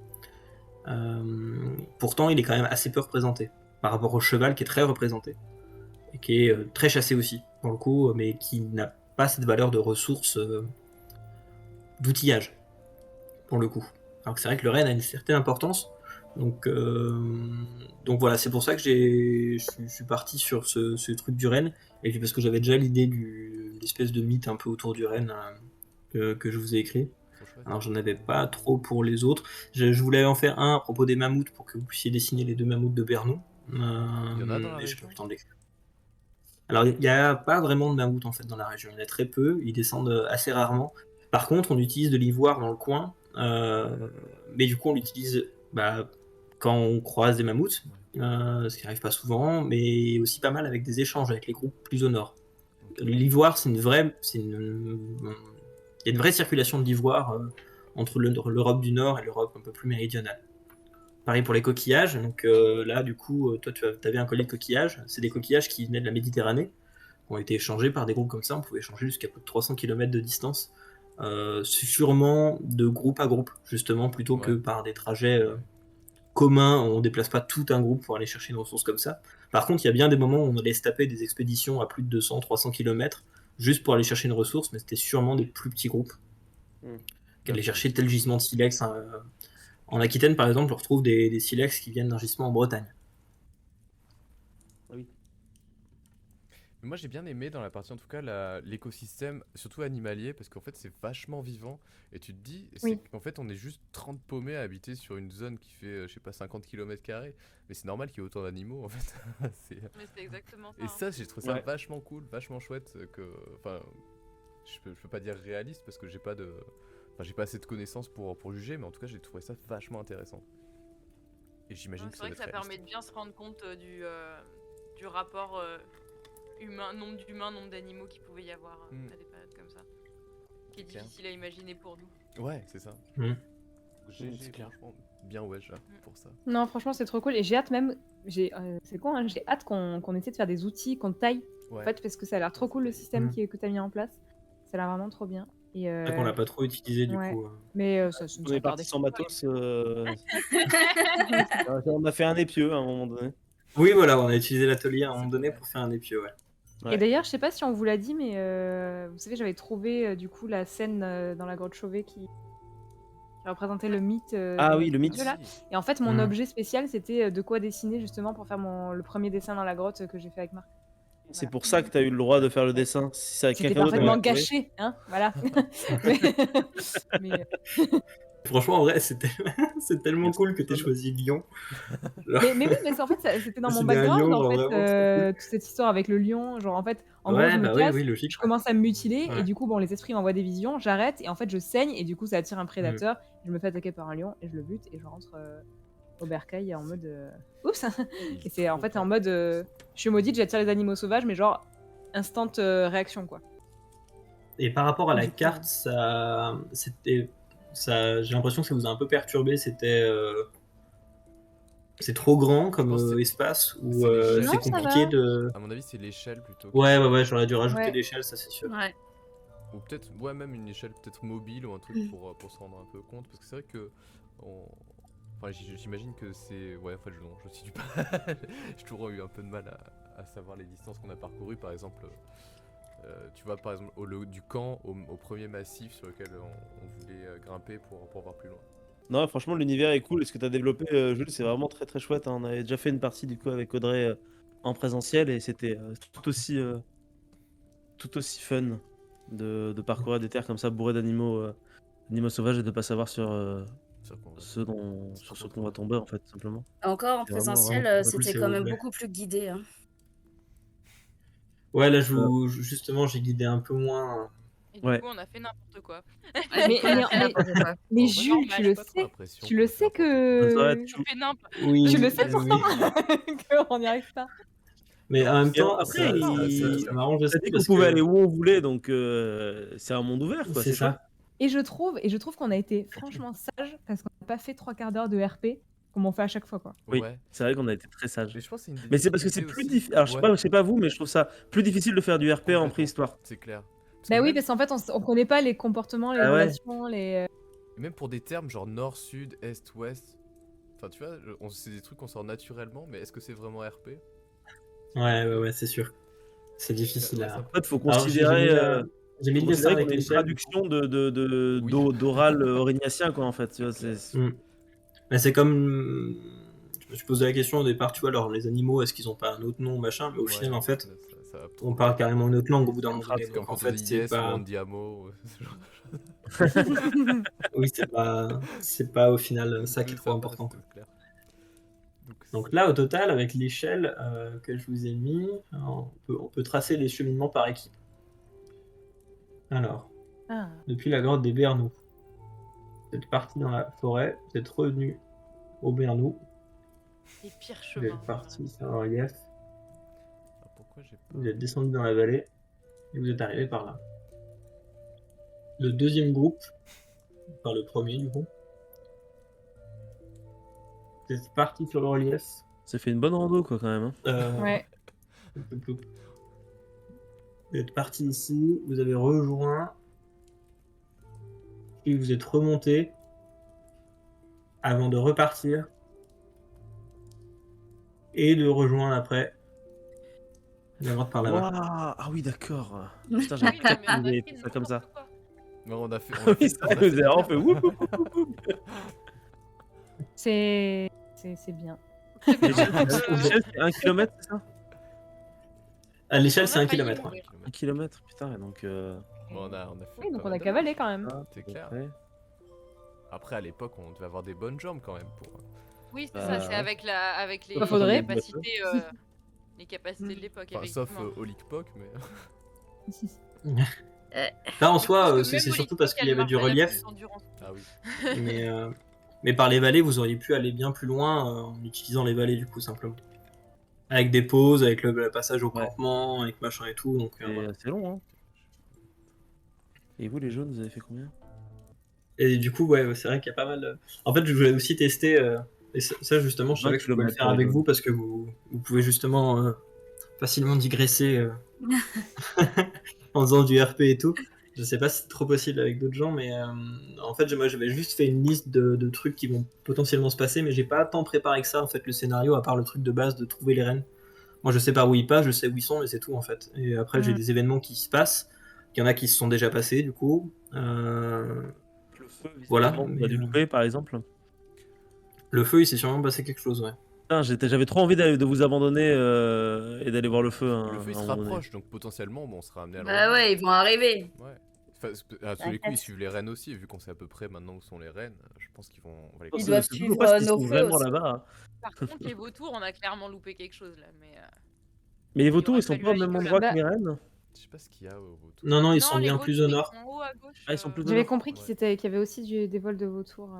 Pourtant, il est quand même assez peu représenté par rapport au cheval qui est très représenté et qui est très chassé aussi, pour le coup, mais qui n'a pas cette valeur de ressource d'outillage, pour le coup. Alors que c'est vrai que le renne a une certaine importance, donc voilà, c'est pour ça que je suis parti sur ce truc du renne, et puis parce que j'avais déjà l'idée de l'espèce de mythe un peu autour du renne que je vous ai écrit. Trop chouette. Alors j'en avais pas trop pour les autres. Je voulais en faire un à propos des mammouths pour que vous puissiez dessiner les 2 mammouths de Bernou. Il y en a dans la mais j'ai région pas eu le temps de l'écrire. Alors il n'y a pas vraiment de mammouths en fait dans la région. Il y en a très peu. Ils descendent assez rarement. Par contre, on utilise de l'ivoire dans le coin. Mais du coup, on l'utilise quand on croise des mammouths, ce qui n'arrive pas souvent, mais aussi pas mal avec des échanges avec les groupes plus au nord. Ok. L'ivoire, il y a une vraie circulation de l'ivoire entre l'Europe du Nord et l'Europe un peu plus méridionale. Pareil pour les coquillages. Donc là, du coup, toi, tu avais un collier de coquillages. C'est des coquillages qui venaient de la Méditerranée, qui ont été échangés par des groupes comme ça. On pouvait échanger jusqu'à plus de 300 km de distance, sûrement de groupe à groupe, justement, plutôt que Ouais. par des trajets communs. On ne déplace pas tout un groupe pour aller chercher une ressource comme ça. Par contre, il y a bien des moments où on allait se taper des expéditions à plus de 200-300 km juste pour aller chercher une ressource, mais c'était sûrement des plus petits groupes qui allaient chercher tel gisement de silex. En Aquitaine, par exemple, on retrouve des silex qui viennent d'un gisement en Bretagne. Mais moi j'ai bien aimé dans la partie en tout cas l'écosystème, surtout animalier, parce qu'en fait c'est vachement vivant et tu te dis Oui. qu'en fait on est juste 30 paumés à habiter sur une zone qui fait je sais pas 50 km², mais c'est normal qu'il y ait autant d'animaux en fait. C'est- Mais c'est exactement ça. Et hein. ça j'ai trouvé ça Ouais. vachement cool, vachement chouette enfin je peux pas dire réaliste parce que j'ai pas assez de connaissances pour juger, mais en tout cas j'ai trouvé ça vachement intéressant. Et j'imagine Ouais, que c'est ça vrai doit que être ça permet réaliste. de bien se rendre compte du rapport nombre d'humains, nombre d'animaux qu'il pouvait y avoir à des périodes comme ça. Qui est Clair. difficile à imaginer pour nous. Ouais, c'est ça. Mm. C'est franchement bien wesh là pour ça. Non, franchement, c'est trop cool. Et j'ai hâte même. C'est con, hein, j'ai hâte qu'on essaie de faire des outils, qu'on taille. Ouais. En fait, parce que ça a l'air trop cool le système Mm. que tu as mis en place. Ça a l'air vraiment trop bien. Et, C'est vrai qu'on l'a pas trop utilisé du ouais. coup. Mais ça nous On est a parti tardé. sans matos. On a fait un épieu à un moment donné. Oui, voilà, on a utilisé l'atelier à un C'est moment donné vrai. pour faire un épieu, ouais. Ouais. Et d'ailleurs, je sais pas si on vous l'a dit, mais vous savez, j'avais trouvé du coup la scène dans la grotte Chauvet qui représentait le mythe. Ah de oui, le mythe. Dieu, là. Si. Et en fait, mon Mm. objet spécial, c'était de quoi dessiner justement pour faire le premier dessin dans la grotte que j'ai fait avec Marc. C'est Voilà. pour ça que tu as eu le droit de faire le dessin. Si ça C'était quelqu'un d'autre parfaitement avait trouvé. gâché, hein, voilà. mais, Franchement, en vrai, c'est tellement cool que tu aies choisi Lyon. mais oui, mais en fait, c'était dans mon C'était un background, lion, en genre fait, vraiment trop cool. toute cette histoire avec le lion. Genre, en fait, en gros, Ouais, je me bah oui, casse, oui, logique. je commence à me mutiler, Ouais. et du coup, bon, les esprits m'envoient des visions, j'arrête, et en fait, je saigne, et du coup, ça attire un prédateur. Je me fais attaquer par un lion, et je le bute, et je rentre au bercail en mode. Oups. Et c'est en fait en mode. Je suis maudite, j'attire les animaux sauvages, mais genre, instant réaction, quoi. Et par rapport à la Du coup, carte, j'ai l'impression que ça vous a un peu perturbé. C'est trop grand comme pense que c'est- espace ou c'est l'échelle. c'est Non, ça compliqué va. de. À mon avis, c'est l'échelle plutôt. Ouais, j'aurais dû rajouter Ouais. l'échelle, ça c'est sûr. Ouais. Ou peut-être, ouais, même une échelle peut-être mobile ou un truc pour se rendre un peu compte. Parce que c'est vrai que. Enfin, j'imagine que c'est. Ouais, en fait, non, je situe pas. J'ai toujours eu un peu de mal à savoir les distances qu'on a parcourues. Par exemple, tu vois, par exemple, du camp au premier massif sur lequel on voulait grimper pour voir plus loin. Non, franchement, l'univers est cool. Et ce que tu as développé, Jules, c'est vraiment très très chouette. Hein. On avait déjà fait une partie du coup avec Audrey en présentiel et c'était tout aussi fun de parcourir des terres comme ça bourrées d'animaux sauvages et de pas savoir sur ce qu'on va tomber en fait, tout simplement. Encore en C'est vraiment, présentiel, vraiment cool, c'était c'est quand même vrai. beaucoup plus guidé. Hein. Ouais, là, justement, j'ai guidé un peu moins. Et du Ouais. coup, on a fait n'importe quoi. Mais- On a mais- fait n'importe quoi. Mais En vrai, Jules, normal, tu j'ai le pas trop sais. l'impression Tu qu'on le a fait sais n'importe que. Ça va être On fait n'importe Oui, Tu le sais oui. pourtant qu'on n'y arrive pas. Mais en même Et temps, après, ça m'arrange On a aussi dit qu'on parce pouvait que aller où on voulait, donc c'est un monde ouvert, quoi. c'est C'est chouette. ça. Et je trouve qu'on a été franchement sage parce qu'on a pas fait 3 quarts d'heure de RP, comme on fait à chaque fois, quoi. Oui, Ouais. c'est vrai qu'on a été très sages. Mais je pense que c'est une Mais c'est parce que c'est difficulté plus aussi. difficile. Alors, je sais pas vous, mais je trouve ça plus difficile de faire du RP en Complètement. préhistoire. C'est clair. Parce que Bah oui, même, parce qu'en fait, on connaît pas les comportements, les Ah ouais. relations, les. même pour des termes genre nord, sud, est, ouest. Enfin, tu vois, c'est des trucs qu'on sort naturellement, mais est-ce que c'est vraiment RP? Ouais, c'est sûr. C'est difficile Ouais, à. ça- En fait, faut Alors, considérer, j'ai mis le dessin avec qu'on a une l'échelle. traduction Oui. d'oral aurignassien, quoi, en fait. Tu vois, Mais c'est comme. Je me suis posé la question au départ, tu vois, alors les animaux, est-ce qu'ils ont pas un autre nom, machin, mais au Ouais, final, en fait, ça va trop on parle loin. carrément une autre langue au bout d'un moment Parce donné. Comme Donc en quand on fait, dit c'est yes ou pas. andiamo. Ce genre de choses. Oui, c'est pas au final ça qui est C'est trop ça, important. c'est clair. Donc là, au total, avec l'échelle que je vous ai mis, on peut tracer les cheminements par équipe. Alors, Ah. depuis la grotte des Bernoux, vous êtes parti dans la forêt, vous êtes revenu au Bernoux, Les pires vous êtes chemins. parti sur un relief, Ah, pourquoi j'ai pas. vous êtes descendu dans la vallée et vous êtes arrivé par là. Le deuxième groupe, enfin le premier du coup, vous êtes parti sur le relief. Ça fait une bonne rando, quoi, quand même. Hein. Ouais. Vous êtes parti ici, vous avez rejoint, puis vous êtes remonté avant de repartir et de rejoindre après la grotte par là-bas. Waouh, ah oui, d'accord. Putain, Oui, j'avais non, pas mais on a trouvé fait ça comme ça. n'importe quoi. Non, on a fait. Oui, c'est vrai, on a fait vous avez vraiment fait bien. woup, woup, woup, woup. C'est bien. L'échelle, c'est 1 km, c'est ça? À l'échelle, On c'est a 1 failli km. mourir. 1 km, putain, et donc. Bon, on a fait. Oui, donc pas on mal a de cavalé marche. quand même. C'est à peu clair. près. Après, à l'époque, on devait avoir des bonnes jambes quand même pour. Oui, c'est Bah, ça, c'est ouais. avec les Bah, faudrait. capacités de l'époque, Enfin, sauf effectivement. Olikpok, mais. Là, en Je soi, pense que c'est même surtout Olympus, parce qu'il y elle avait du marche, elle a relief, plus d'endurance. Ah oui. mais par les vallées, vous auriez pu aller bien plus loin en utilisant les vallées, du coup, simplement. Avec des pauses, avec le passage au Ouais. campement, avec machin et tout. Donc, C'est voilà. assez long, hein. Et vous, les jaunes, vous avez fait combien? Et du coup, ouais, c'est vrai qu'il y a pas mal. En fait, je voulais aussi tester. Et ça, justement, je 20 savais que je pouvais le kilomètres, faire avec jaune. vous parce que vous pouvez justement facilement digresser en faisant du RP et tout. Je sais pas si c'est trop possible avec d'autres gens, mais en fait, moi, j'avais juste fait une liste de trucs qui vont potentiellement se passer, mais j'ai pas tant préparé que ça, en fait, le scénario, à part le truc de base de trouver les rennes. Moi, je sais par où ils passent, je sais où ils sont, mais c'est tout, en fait. Et après, j'ai des événements qui se passent. Il y en a qui se sont déjà passés, du coup. Le feu, Voilà, visiblement, on mais, a dû louper, par exemple. Le feu, il s'est sûrement passé quelque chose, ouais. Putain, j'avais trop envie de vous abandonner et d'aller voir le feu. Le feu, il à se un moment donné. rapproche, donc potentiellement, bon, on sera amené à le Bah rejoindre. ouais, ils vont arriver. Ouais. Enfin, à tous les coups, ils suivent les rennes aussi, et vu qu'on sait à peu près maintenant où sont les rennes, je pense qu'ils vont. On va les Ils C'est- doivent c'est suivre toujours pas s'ils nos sont feux vraiment aussi. là-bas. Hein. Par contre, les vautours, on a clairement loupé quelque chose là. Mais les Il vautours, aurait ils sont fallu pas au aller même que endroit là. que les rennes. Je sais pas ce qu'il y a au vautour. Non, non, ils Non, sont les bien vautours, plus au nord. ils sont en haut à gauche. Ah, ils sont plus au J'avais nord. compris Ouais. qu'il y avait aussi des vols de vautours.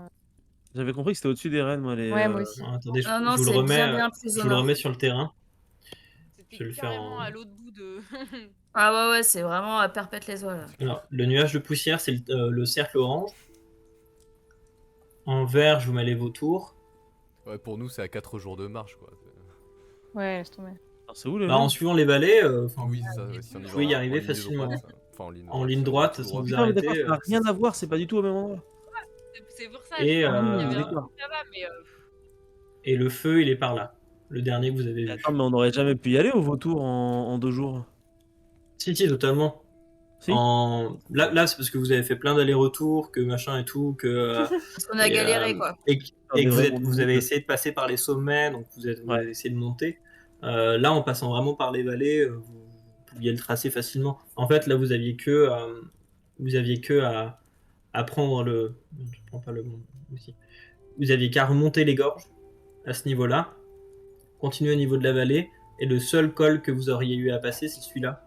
J'avais compris que c'était au-dessus des rennes, moi. Ouais, moi aussi. Attendez, Ah non, je vous le c'est remets, bien plus je au vous le nord. remets sur le terrain. Je vais C'était le faire carrément en- à l'autre bout de. Ah ouais, c'est vraiment à perpète les oies là. Alors, le nuage de poussière, c'est le cercle orange. En vert, je vous mets les vautours. Ouais, pour nous, c'est à 4 jours de marche, quoi. Ouais, laisse tomber. Alors, c'est où le Bah, en jaune? suivant les vallées, Oui, c'est ça, si on y vous va pouvez y en arriver ligne facilement. droite, enfin, en ligne En droite, ligne si on va droite, tout sans droit. vous Putain, mais d'accord, arrêter. ça n'a rien à voir, c'est pas du tout au même endroit. C'est pour ça. Et, je pense qu'il y euh, avait un d'accord. truc là-bas, mais Et le feu, il est par là. Le dernier que vous avez vu. Attends, mais on n'aurait jamais pu y aller au vautour en 2 jours. Si, totalement. Si. Là, c'est parce que vous avez fait plein d'allers-retours, que machin et tout, que. Parce qu'on a et, galéré quoi. Et, Ah, et que mais vraiment, vous avez essayé de passer par les sommets, donc vous Ouais. avez essayé de monter. Là, en passant vraiment par les vallées, vous pouviez le tracer facilement. En fait, là, vous aviez que à prendre le. Je prends pas le bon aussi. Vous aviez qu'à remonter les gorges à ce niveau-là, continuer au niveau de la vallée, et le seul col que vous auriez eu à passer, c'est celui-là.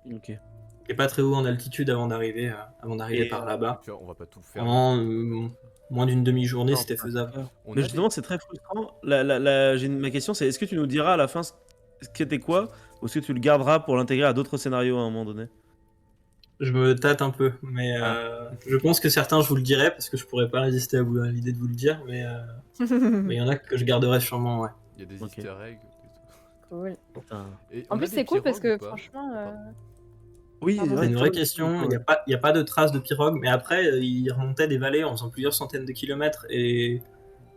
Ok. Qui est pas très haut en altitude avant d'arriver Et, par là-bas. Tu vois, on va pas tout faire. En moins d'une demi-journée, Non, c'était pas faisable. d'accord. On Mais a justement, c'est très frustrant. Ma question, c'est est-ce que tu nous diras à la fin ce qu'était quoi, ou est-ce que tu le garderas pour l'intégrer à d'autres scénarios à un moment donné? Je me tâte un peu, mais je pense que certains je vous le dirai parce que je pourrais pas résister à l'idée de vous le dire, mais il y en a que je garderai sûrement, ouais. Il y a des Ok. easter eggs. Et Cool. Putain. tout. Et En on a plus, des c'est cool parce pirogues que ou pas franchement. Oui, Pardon. C'est ouais, une très vraie bonne question, question, il y a pas de traces de pirogue, mais après ils remontaient des vallées en faisant plusieurs centaines de kilomètres et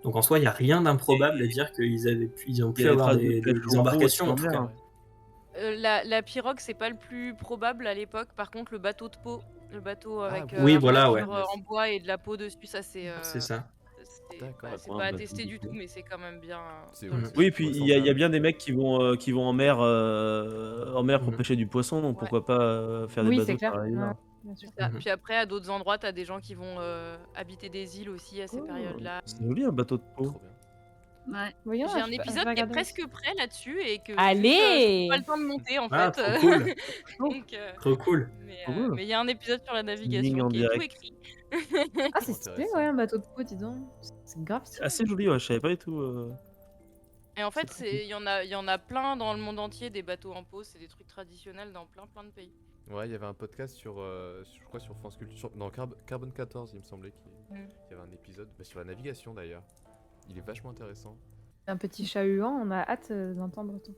donc en soi il y a rien d'improbable à dire ils ont Il y pu a des avoir traces de des flèches au repos aussi embarcations en en tout mer, cas. hein. La pirogue, c'est pas le plus probable à l'époque. Par contre, le bateau de peau, le bateau avec oui, voilà, armature ouais. en bois et de la peau dessus, ça c'est C'est ça. D'accord. c'est Ouais, pas bah, attesté du du coup. tout, mais c'est quand même bien. C'est Mhm. Oui, puis il y a vraisemblable. bien des mecs qui vont en mer pour Mhm. pêcher du poisson, donc Ouais. pourquoi pas faire des Oui, bateaux c'est clair. pareils, Ouais, là. bien sûr. C'est ça. Mhm. Puis après, à d'autres endroits, t'as des gens qui vont habiter des îles aussi à ces Oh, périodes-là. C'est joli un bateau de peau. Trop bien. Ouais. Voyons, J'ai un je vais épisode qui est regarder presque aussi. prêt là-dessus et que Allez juste, je trouve pas le temps de monter en Ah, fait. trop cool, Donc, trop cool. Cool. mais il y a un épisode sur la Teasing navigation en qui est tout direct. écrit. Ah, c'est stylé, Intéressant. ouais, un bateau de peau, dis donc. C'est grave C'est stylé. assez joli, ouais, je savais pas du tout. Et en fait, C'est trop cool. il y en a plein dans le monde entier des bateaux en peau. C'est des trucs traditionnels dans plein de pays. Ouais, il y avait un podcast je crois sur France Culture, non, Carbone 14, il me semblait qu'il y avait un épisode sur la navigation d'ailleurs. Il est vachement intéressant. Un petit chat huant, on a hâte d'entendre tout.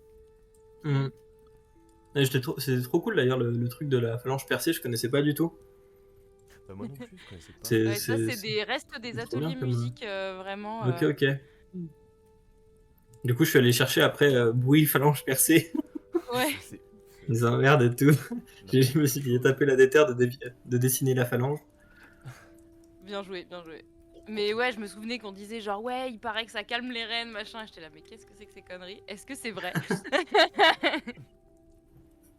Mhm. Et c'était trop cool d'ailleurs le truc de la phalange percée, je connaissais pas du tout. Bah, moi non plus, je connaissais pas. C'est- Ouais, ça, c'est des restes c'est des trop bien ateliers comme- musique, vraiment. Ok, ok. Du coup, je suis allé chercher après bruit phalange percée, Ouais. C'est- les emmerdes et tout. Je me suis dit, taper la déterre de dessiner la phalange. Bien joué, bien joué. Mais ouais, je me souvenais qu'on disait genre ouais, il paraît que ça calme les reines, machin. J'étais là, mais qu'est-ce que c'est que ces conneries? Est-ce que c'est vrai?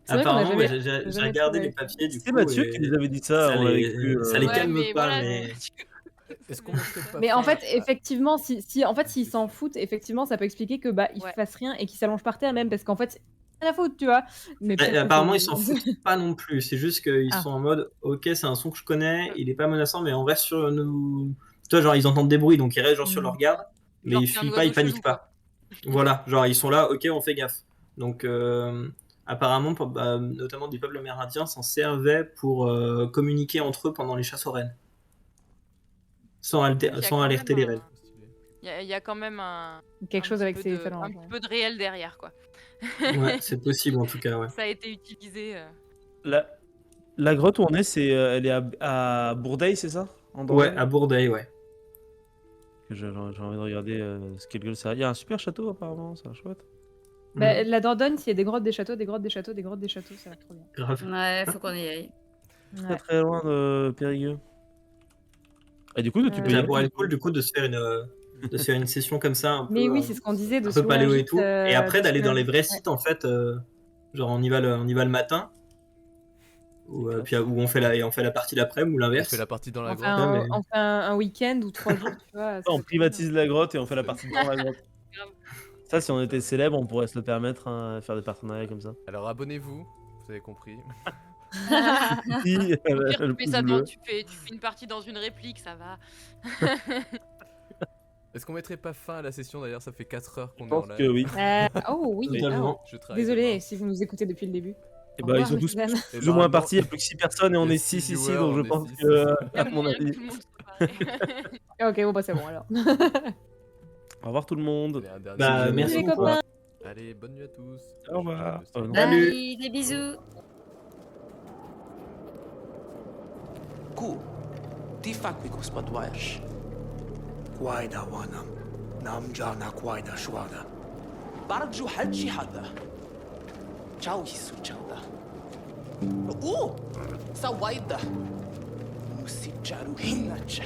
C'est vrai qu'on a Apparemment, ouais, jamais- j'ai jamais regardé trouvé les papiers du C'est coup. Mathieu et qui nous avait dit ça, on l'avait cru. ça les Ouais, calme mais pas, voilà, mais. Est-ce qu'on mettrait pas Mais en fin fait, effectivement, en fait, s'ils c'est s'en sûr. foutent, effectivement, ça peut expliquer que bah ils Ouais. fassent rien et qu'ils s'allongent par terre même parce qu'en fait, c'est rien à foutre, tu vois. Mais peut-être que Apparemment, ils c'est- s'en foutent pas non plus. C'est juste qu'ils Ah. sont en mode, ok, c'est un son que je connais, il est pas menaçant, mais on reste sur nous. Tu vois, genre, ils entendent des bruits, donc ils restent genre sur leur garde, mais Genre, ils c'est un fuient pas, ils oiseau paniquent chelou, pas. Voilà, genre, ils sont là, ok, on fait gaffe. Donc, apparemment, notamment des peuples amérindiens s'en servaient pour communiquer entre eux pendant les chasses aux rennes. Sans Il y a sans quand alerter même les un- rennes. Il y a quand même quelque chose avec ces un phalanges. petit peu de réel derrière, quoi. Ouais, c'est possible en tout cas, ouais. Ça a été utilisé. La grotte où on est, elle est à Bourdeil, c'est ça? En Ouais, Dordogne à Bourdeil, ouais. J'ai envie de regarder ce qu'elle gueule ça. Il y a un super château apparemment, c'est chouette. Bah, la Dordogne, s'il y a des grottes, des châteaux, des grottes, des châteaux, des grottes, des châteaux, ça va trop bien. Grave. Ouais, faut qu'on y aille. Pas Ouais. très loin de Périgueux. Et du coup, tu peux y Ça aller. pourrait être cool du coup de se faire une session comme ça un Mais peu, oui, c'est ce qu'on disait de un se peu louer un paléo et gîte, tout, et après de se d'aller louer dans un les gîte, vrais ouais. sites en fait, genre on y va le matin, ou puis où on fait la partie l'après-midi ou On l'inverse. fait la partie dans la On fait grotte. Ouais, mais- on fait un week-end ou 3 jours, tu vois. ça On fait privatise la grotte et on fait la partie dans la grotte. Grave. Ça, si on était célèbre, on pourrait se le permettre, hein, faire des partenariats comme ça. Alors abonnez-vous, vous avez compris. Si, Au pire, le tu fais pouce ça bleu. tu fais une partie dans une réplique, ça va. Est-ce qu'on mettrait pas fin à la session d'ailleurs? Ça fait 4 heures qu'on Je est en pense live. que oui. Oh oui, Totalement. Je travaille désolé demain. si vous nous écoutez depuis le début. Et Au bah, ils revoir, sont tous Suzanne. Et plus ou moins normalement, partis, il n'y a plus que 6 personnes et on il y a est six 6 ici, viewers, donc je on est pense six. que, Il y a à mon moyen que avis. tout le monde soit pareil. Ok, bon bah c'est bon alors. Au revoir tout le monde. Allez, un dernier Bah, bisou. merci les beaucoup. copains. Allez, bonne nuit à tous. Au revoir. Je- je- je- Salut. Bye, des bisous. Ku, ti fakmikus padwajaš. Quaida wanam, namjana quaida shwada. Barju hadji hada. Ciao hisu chauda. Sawaida. Musicharu hinacha.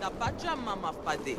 Napaja mama pade.